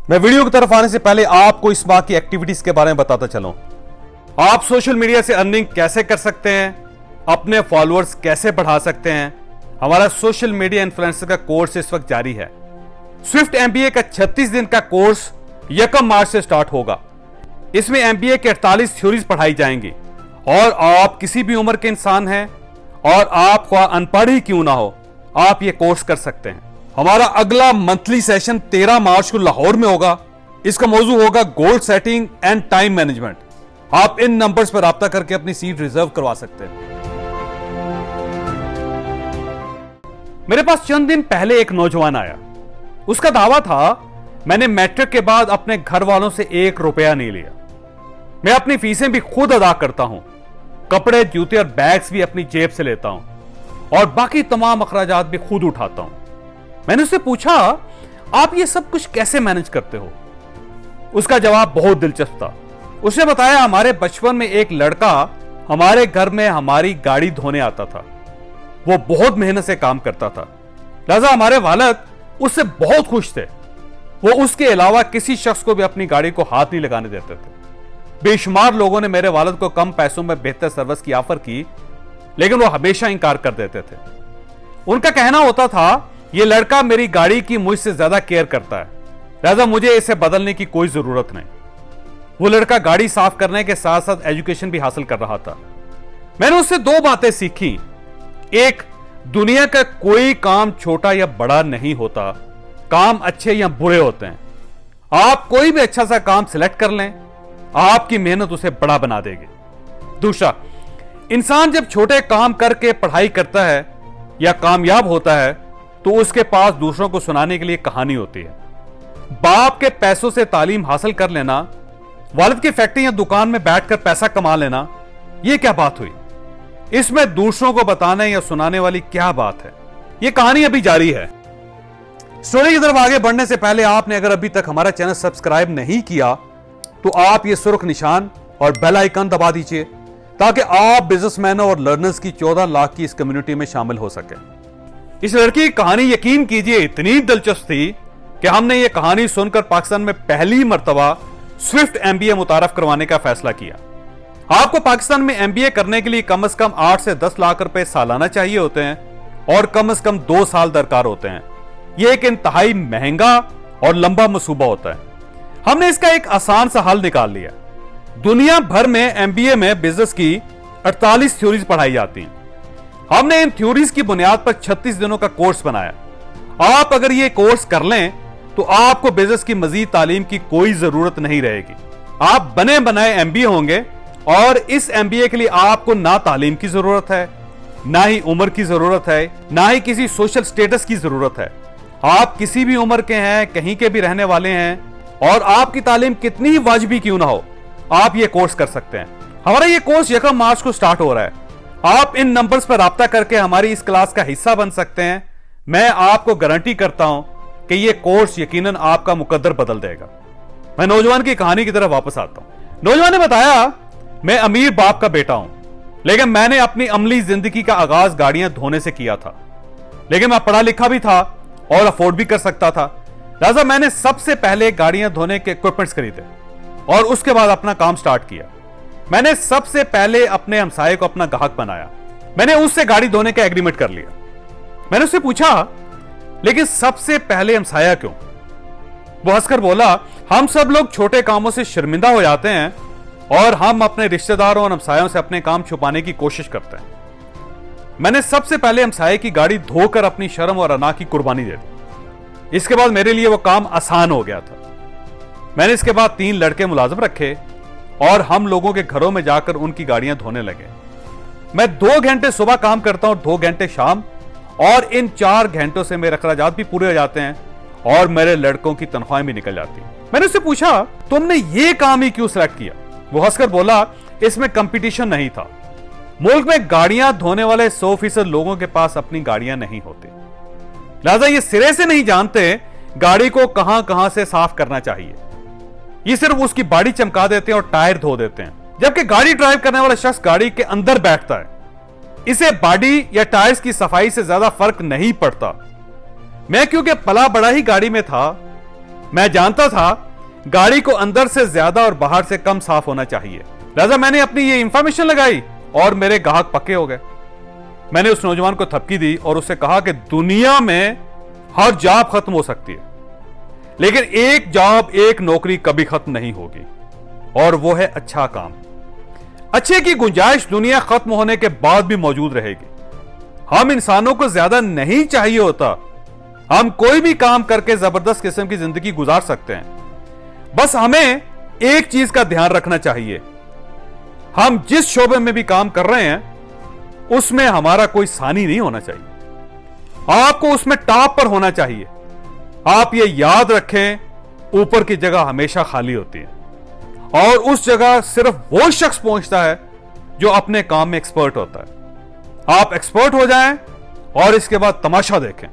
मैं वीडियो की तरफ आने से पहले आपको इस माह की एक्टिविटीज के बारे में बताता चलूं। आप सोशल मीडिया से अर्निंग कैसे कर सकते हैं, अपने फॉलोअर्स कैसे बढ़ा सकते हैं। हमारा सोशल मीडिया इन्फ्लुएंसर का कोर्स इस वक्त जारी है। स्विफ्ट एमबीए का 36 दिन का कोर्स 1 मार्च से स्टार्ट होगा। इसमें एमबीए के 48 थ्योरीज पढ़ाई जाएंगी और आप किसी भी उम्र के इंसान हैं और आप ख्वाह अनपढ़ ही क्यों ना हो, आप ये कोर्स कर सकते हैं। हमारा अगला मंथली सेशन 13 मार्च को लाहौर में होगा। इसका मौजू होगा goal setting and time management. आप इन नंबर्स पर राब्ता करके अपनी सीट रिजर्व करवा सकते हैं। मेरे पास चंद दिन पहले एक नौजवान आया। उसका दावा था, मैंने मैट्रिक के बाद अपने घर वालों से 1 रुपया नहीं लिया। मैं अपनी फीसें भी खुद अदा करता हूं, कपड़े, जूते और बैग्स भी अपनी जेब से लेता हूं और बाकी तमाम अखराजात भी खुद उठाता हूं। मैंने उससे पूछा, आप ये सब कुछ कैसे मैनेज करते हो? उसका जवाब बहुत दिलचस्प था। उसने बताया, हमारे बचपन में एक लड़का हमारे घर में हमारी गाड़ी धोने आता था। वो बहुत मेहनत से काम करता था, लिहाजा हमारे वालिद उससे बहुत खुश थे। वो उसके अलावा किसी शख्स को भी अपनी गाड़ी को हाथ नहीं लगाने देते थे। बेशुमार लोगों ने मेरे वालिद को कम पैसों में बेहतर सर्विस की ऑफर की, लेकिन वो हमेशा इनकार कर देते थे। उनका कहना होता था, ये लड़का मेरी गाड़ी की मुझसे ज्यादा केयर करता है, लिहाजा मुझे इसे बदलने की कोई जरूरत नहीं। वो लड़का गाड़ी साफ करने के साथ साथ एजुकेशन भी हासिल कर रहा था। मैंने उससे 2 बातें सीखी। एक, दुनिया का कोई काम छोटा या बड़ा नहीं होता, काम अच्छे या बुरे होते हैं। आप कोई भी अच्छा सा काम सिलेक्ट कर लें, आपकी मेहनत उसे बड़ा बना देगी। दूसरा, इंसान जब छोटे काम करके पढ़ाई करता है या कामयाब होता है तो उसके पास दूसरों को सुनाने के लिए कहानी होती है। बाप के पैसों से तालीम हासिल कर लेना, वालिद की फैक्ट्री या दुकान में बैठकर पैसा कमा लेना, यह क्या बात हुई? इसमें दूसरों को बताने या सुनाने वाली क्या बात है? यह कहानी अभी जारी है। स्टोरी की तरफ आगे बढ़ने से पहले आपने अगर अभी तक हमारा चैनल सब्सक्राइब नहीं किया तो आप ये सुर्ख निशान और बेल आइकन दबा दीजिए ताकि आप बिजनेसमैनों और लर्नर्स की 14 लाख की इस कम्युनिटी में शामिल हो सके। इस लड़की की कहानी यकीन कीजिए इतनी दिलचस्प थी कि हमने ये कहानी सुनकर पाकिस्तान में पहली मर्तबा स्विफ्ट एमबीए मुतारफ करवाने का फैसला किया। आपको पाकिस्तान में एमबीए करने के लिए कम से कम 8 से 10 लाख रुपए सालाना चाहिए होते हैं और कम से कम 2 साल दरकार होते हैं। यह एक इंतहाई महंगा और लंबा मंसूबा होता है। हमने इसका एक आसान सा हल निकाल लिया। दुनिया भर में एमबीए में बिजनेस की 48 थ्योरीज पढ़ाई जाती हैं। हमने इन थ्योरीज की बुनियाद पर 36 दिनों का कोर्स बनाया। आप अगर ये कोर्स कर लें तो आपको बिजनेस की मजीद तालीम की कोई जरूरत नहीं रहेगी। आप बने बनाए एमबीए होंगे और इस एमबीए के लिए आपको ना तालीम की जरूरत है, ना ही उम्र की जरूरत है, ना ही किसी सोशल स्टेटस की जरूरत है। आप किसी भी उम्र के हैं, कहीं के भी रहने वाले हैं और आपकी तालीम कितनी ही वाजिबी क्यों ना हो, आप ये कोर्स कर सकते हैं। हमारा ये कोर्स 1 मार्च को स्टार्ट हो रहा है। आप इन नंबर्स पर राब्ता करके हमारी इस क्लास का हिस्सा बन सकते हैं। मैं आपको गारंटी करता हूं कि यह कोर्स यकीनन आपका मुकद्दर बदल देगा। मैं नौजवान की कहानी की तरफ वापस आता हूं। नौजवान ने बताया, मैं अमीर बाप का बेटा हूं, लेकिन मैंने अपनी अमली जिंदगी का आगाज गाड़ियां धोने से किया था। लेकिन मैं पढ़ा लिखा भी था और अफोर्ड भी कर सकता था, लिहाजा मैंने सबसे पहले गाड़ियां धोने के इक्विपमेंट्स खरीदे और उसके बाद अपना काम स्टार्ट किया। मैंने सबसे पहले अपने हमसाये को अपना ग्राहक बनाया। मैंने उससे गाड़ी धोने का एग्रीमेंट कर लिया। मैंने उससे पूछा, लेकिन सबसे पहले हमसाया क्यों? वो हंसकर बोला, हम सब लोग छोटे कामों से शर्मिंदा हो जाते हैं और हम अपने रिश्तेदारों और हमसायों से अपने काम छुपाने की कोशिश करते हैं। मैंने सबसे पहले हमसाये की गाड़ी धोकर अपनी शर्म और अना की कुर्बानी दे दी। इसके बाद मेरे लिए वो काम आसान हो गया था। मैंने इसके बाद 3 लड़के मुलाजिम रखे और हम लोगों के घरों में जाकर उनकी गाड़ियां धोने लगे। मैं 2 घंटे सुबह काम करता हूं, 2 घंटे शाम, और इन 4 घंटों से मेरे अखराजात भी पूरे हो जाते हैं और मेरे लड़कों की तनख्वाहें भी निकल जाती हैं। मैंने उससे पूछा, तुमने ये काम ही क्यों सिलेक्ट किया? वो हंसकर बोला, इसमें कंपटीशन नहीं था। मुल्क में गाड़ियां धोने वाले 100% लोगों के पास अपनी गाड़ियां नहीं होती, लिहाजा ये सिरे से नहीं जानते गाड़ी को कहां कहां से साफ करना चाहिए। ये सिर्फ उसकी बॉडी चमका देते हैं और टायर धो देते हैं, जबकि गाड़ी ड्राइव करने वाला शख्स गाड़ी के अंदर बैठता है। इसे बॉडी या टायर्स की सफाई से ज्यादा फर्क नहीं पड़ता। मैं क्योंकि पला बड़ा ही गाड़ी में था, मैं जानता था गाड़ी को अंदर से ज्यादा और बाहर से कम साफ होना चाहिए, लिहाजा मैंने अपनी ये इंफॉर्मेशन लगाई और मेरे ग्राहक पक्के हो गए। मैंने उस नौजवान को थपकी दी और उससे कहा कि दुनिया में हर जॉब खत्म हो सकती है, लेकिन एक जॉब, एक नौकरी कभी खत्म नहीं होगी, और वो है अच्छा काम। अच्छे की गुंजाइश दुनिया खत्म होने के बाद भी मौजूद रहेगी। हम इंसानों को ज्यादा नहीं चाहिए होता, हम कोई भी काम करके जबरदस्त किस्म की जिंदगी गुजार सकते हैं। बस हमें एक चीज का ध्यान रखना चाहिए, हम जिस शोबे में भी काम कर रहे हैं उसमें हमारा कोई सानी नहीं होना चाहिए, आपको उसमें टॉप पर होना चाहिए। आप ये याद रखें, ऊपर की जगह हमेशा खाली होती है और उस जगह सिर्फ वो शख्स पहुंचता है जो अपने काम में एक्सपर्ट होता है। आप एक्सपर्ट हो जाएं और इसके बाद तमाशा देखें।